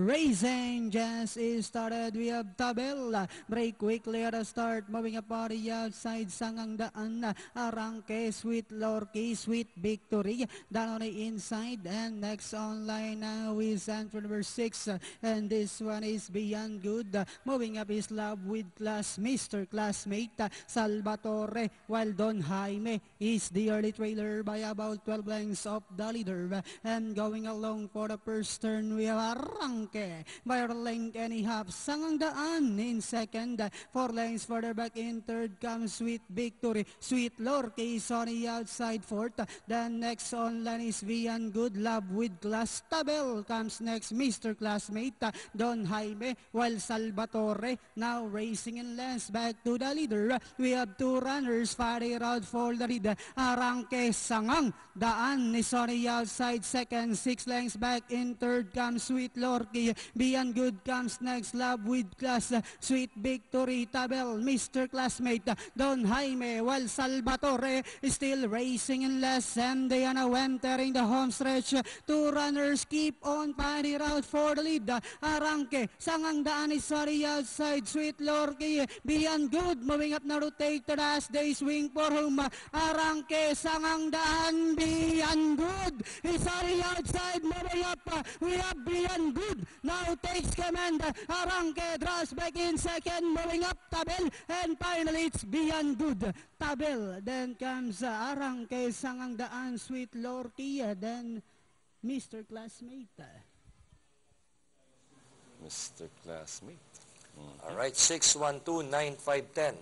Racing just is started. We have Tabel. Break quickly at the start. Moving up on the outside. Sangang Daan. Arranque. Sweet Lorky. Sweet Victory. Down on the inside. And next online now is entry number 6. And this one is Beyond Good. Moving up is Love with Class. Mr. Classmate. Salvatore. While Don Jaime is the early trailer by about 12 lengths of the leader. And going along for the first turn, we have Arranque by a length and a half. Sangang Daan in second. 4 lengths further back in third comes Sweet Victory. Sweet Lorky is on the outside fourth. Then next online is Beyond Good. Love with Class. Tabel comes next. Mr. Classmate. Don Jaime. While Salvatore now racing in lengths back to the leader. We have 2 runners fighting out for the lead. Arranque, Sangang Daan is on the outside second. 6 lengths back in third comes Sweet Lorky. Beyond Good comes next. Love with Class. Sweet Victory. Tabel. Mr. Classmate. Don Jaime. While Salvatore is still racing in less. And they are now entering the home stretch. 2 runners keep on fighting out for the lead. Arranque, Sangang Daan is on the outside. Sweet Lorky. Beyond Good moving up now to take the last day swing for whom. Arranque, Sangang Daan. Beyond Good is on the outside moving up. We have Beyond Good now takes command. Arranque draws back in second moving up Tabel. And finally it's Beyond Good. Tabel. Then comes Arranque, Sangang Daan, Sweet Lorky. Then Mr. Classmate. Mr. Classmate. All right, 6-1-2-9-5-10.